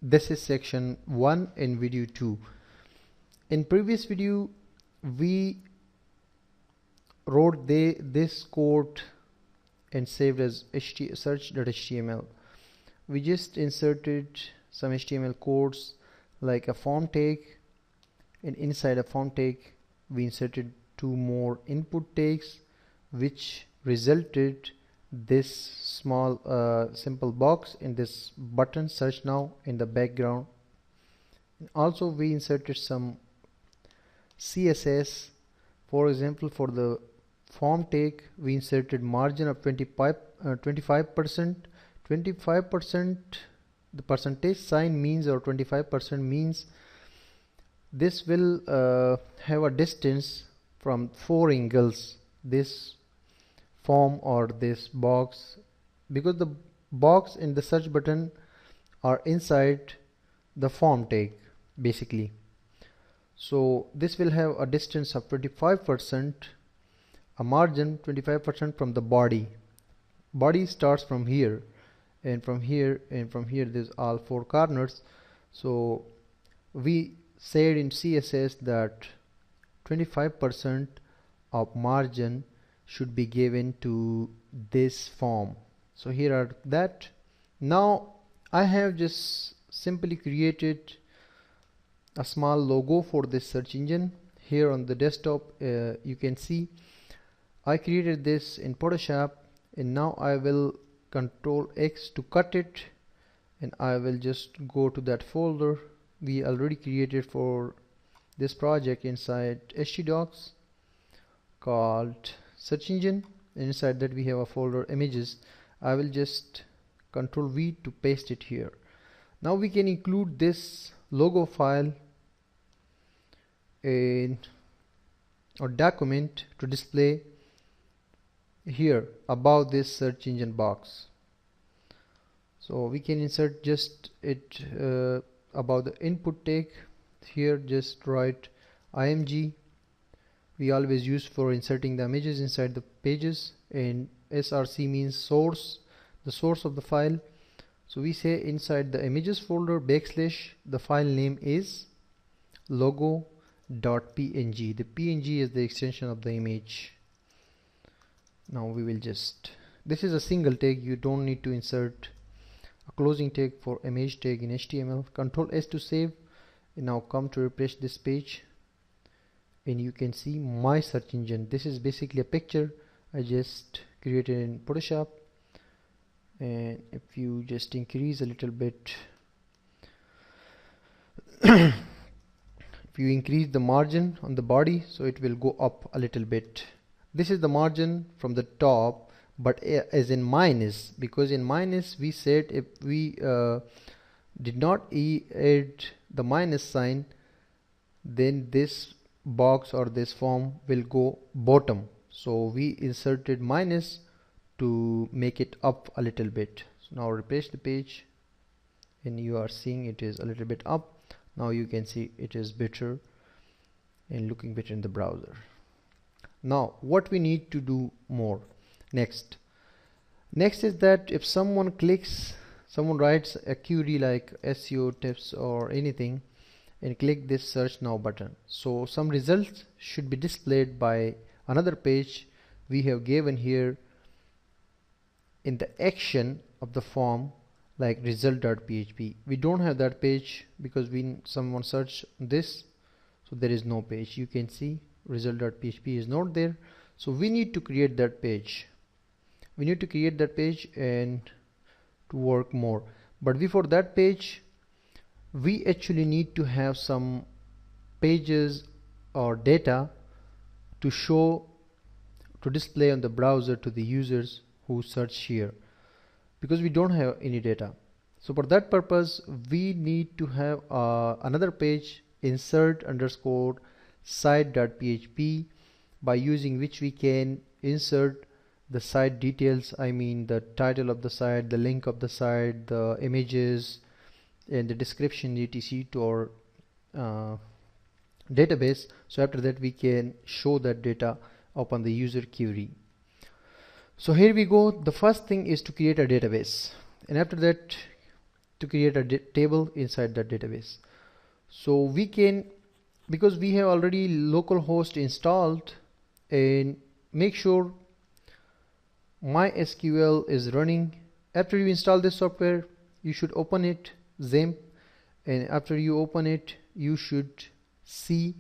This is section 1 in video 2. In previous video we wrote this code and saved as search.html. We just inserted some HTML codes like a form tag, and inside a form tag we inserted 2 more input tags, which resulted this small simple box in this button search now in the background. Also we inserted some CSS. For example, for the form tag we inserted margin of 25%. 25%, the percentage sign means, or 25% means this will have a distance from 4 angles, this form or this box, because the box and the search button are inside the form tag basically. So this will have a distance of 25%, a margin 25% from the body. Body starts from here, and from here and from here there's all 4 corners. So we said in CSS that 25% of margin should be given to this form. So here are that. Now I have just simply created a small logo for this search engine. Here on the desktop you can see I created this in Photoshop, and now I will Control X to cut it, and I will just go to that folder we already created for this project inside htdocs called search engine. Inside that we have a folder images. I will just Control V to paste it here. Now we can include this logo file in or document to display here above this search engine box. So we can insert just it above the input tag. Here just write img. We always use for inserting the images inside the pages, and src means source, the source of the file. So we say inside the images folder backslash the file name is logo.png. The png is the extension of the image. Now we will just, this is a single tag, you don't need to insert a closing tag for image tag in HTML. Control S to save, and now come to refresh this page, and you can see my search engine. This is basically a picture I just created in Photoshop, and if you just increase a little bit if you increase the margin on the body, so it will go up a little bit. This is the margin from the top, but as in minus, because in minus we said if we did not add the minus sign, then this box or this form will go bottom. So we inserted minus to make it up a little bit. So now refresh the page, and you are seeing it is a little bit up. Now you can see it is better and looking better in the browser. Now what we need to do more next is that if someone writes a query like SEO tips or anything and click this search now button, so some results should be displayed by another page we have given here in the action of the form, like result.php. We don't have that page because someone searched this, so there is no page. You can see result.php is not there, so we need to create that page. We need to create that page and to work more. But before that page, we actually need to have some pages or data to show, to display on the browser to the users who search here, because we don't have any data. So for that purpose we need to have another page, insert underscore site.php, by using which we can insert the site details. I mean the title of the site, the link of the site, the images, and the description etc to our database. So after that we can show that data upon the user query. So here we go. The first thing is to create a database, and after that to create a table inside that database. So we can, because we have already localhost installed, and make sure MySQL is running. After you install this software, you should open it, XAMPP, and after you open it, you should see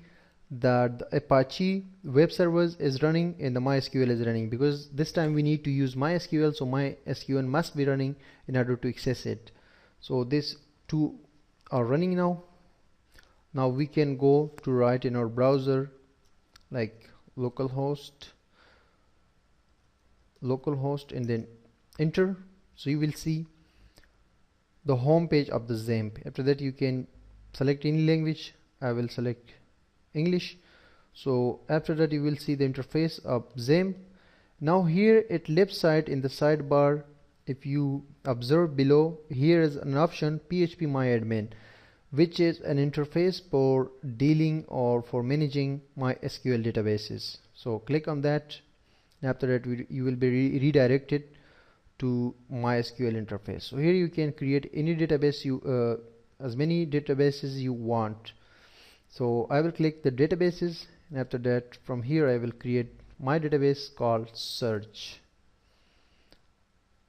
that the Apache web servers is running and the MySQL is running, because this time we need to use MySQL, so MySQL must be running in order to access it. So these two are running now. Now we can go to write in our browser like localhost and then enter. So you will see the home page of the XAMPP. After that you can select any language. I will select English. So after that you will see the interface of XAMPP. Now here at left side in the sidebar, if you observe below, here is an option phpMyAdmin, which is an interface for dealing or for managing MySQL databases. So click on that. After that you will be redirected to MySQL interface. So here you can create any database you as many databases you want. So I will click the databases, and after that from here I will create my database called search,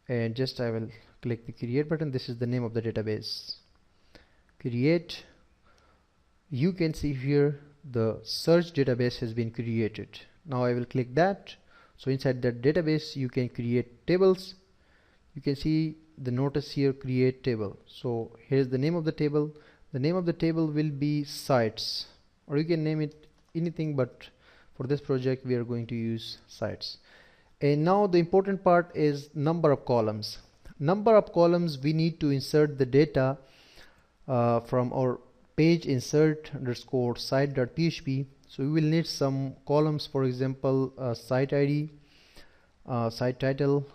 and just I will click the create button. This is the name of the database, create. You can see here the search database has been created. Now I will click that. So inside that database you can create tables. You can see the notice here, create table. So here's the name of the table. The name of the table will be sites, or you can name it anything, but for this project we are going to use sites. And now the important part is number of columns. Number of columns, we need to insert the data from our page insert underscore site.php. So we will need some columns, for example site ID, site title,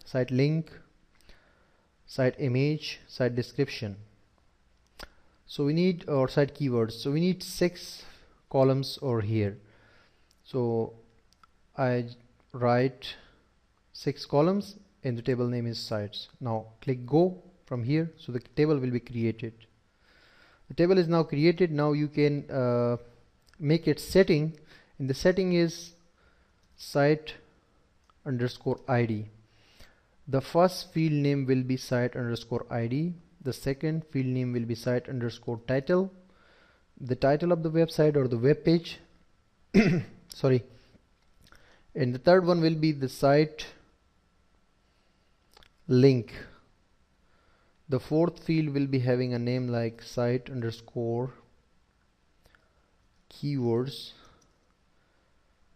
site link, site image, site description. So we need, or site keywords, so we need 6 columns over here. So I write 6 columns and the table name is sites. Now click go from here, so the table will be created. The table is now created. Now you can make it setting, and the setting is site underscore ID. The first field name will be site underscore ID. The second field name will be site underscore title, the title of the website or the web page sorry, and the third one will be the site link. The fourth field will be having a name like site underscore keywords,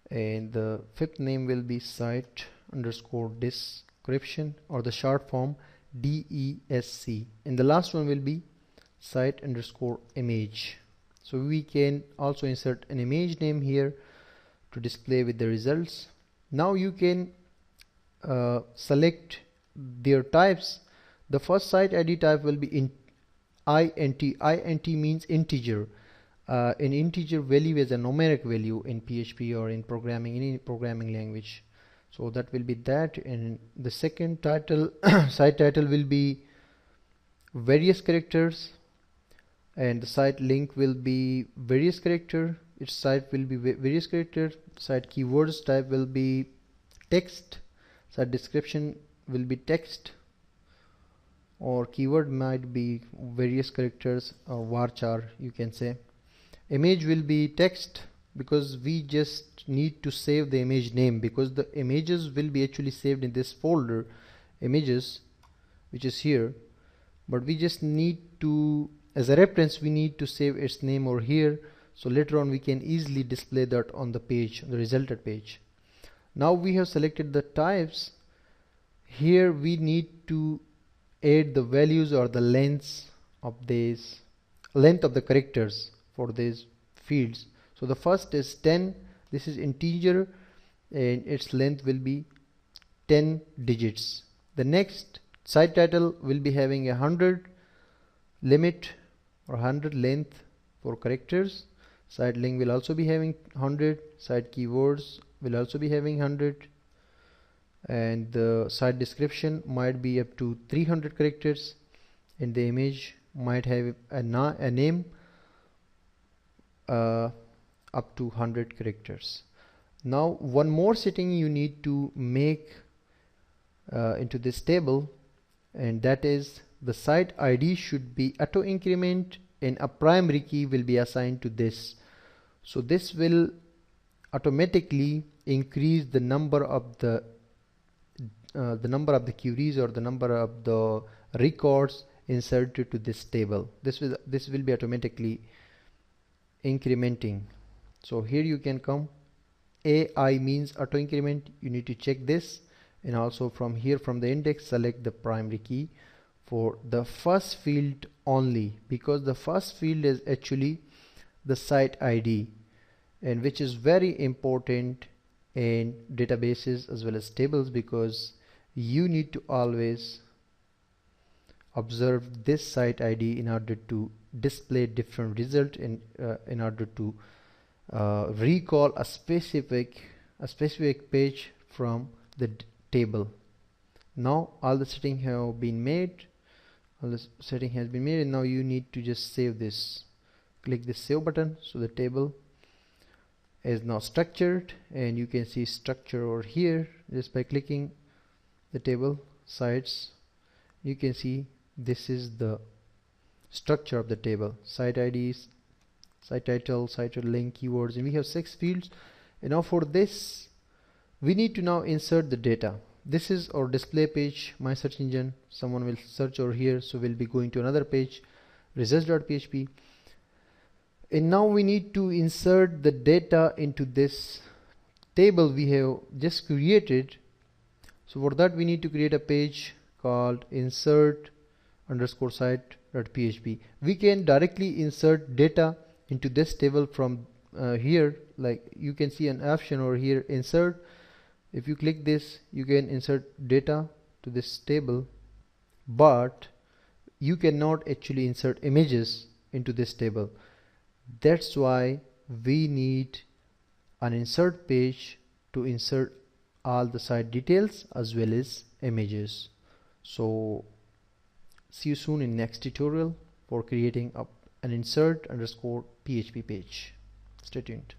and the fifth name will be site underscore description, or the short form DESC, and the last one will be site underscore image. So we can also insert an image name here to display with the results. Now you can select their types. The first site ID type will be int. Int means integer. An integer value is a numeric value in PHP or in programming, any programming language. So that will be that. And the second title site title will be various characters, and the site link will be various character. Its site will be various character. Site keywords type will be text. Site description will be text, or keyword might be various characters, or varchar you can say. Image will be text, because we just need to save the image name, because the images will be actually saved in this folder images, which is here, but we just need to, as a reference, we need to save its name over here, so later on we can easily display that on the page, the resulted page. Now we have selected the types. Here we need to add the values or the lengths of these, length of the characters for these fields. So the first is 10. This is integer and its length will be 10 digits. The next site title will be having 100 limit or 100 length for characters. Site link will also be having 100. Site keywords will also be having 100, and the site description might be up to 300 characters, and the image might have a name up to 100 characters. Now one more setting you need to make into this table, and that is the site ID should be auto increment and a primary key will be assigned to this. So this will automatically increase the number of the queries or the number of the records inserted to this table. This will be automatically incrementing. So here you can come, AI means auto increment, you need to check this, and also from here from the index select the primary key for the first field only, because the first field is actually the site ID, and which is very important in databases as well as tables, because you need to always observe this site ID in order to display different result in order to recall a specific page from the table. Now all the setting have been made, and now you need to just save this. Click the save button. So the table is now structured, and you can see structure over here just by clicking the table sites. You can see this is the structure of the table: site IDs, site title, site link, keywords, and we have 6 fields. And now for this we need to now insert the data. This is our display page, my search engine. Someone will search over here, so we'll be going to another page, results.php, and now we need to insert the data into this table we have just created. So for that we need to create a page called insert_site.php. We can directly insert data into this table from here. Like you can see an option over here, insert. If you click this, you can insert data to this table, but you cannot actually insert images into this table. That's why we need an insert page to insert all the site details as well as images. So see you soon in next tutorial for creating an insert_php page. Stay tuned.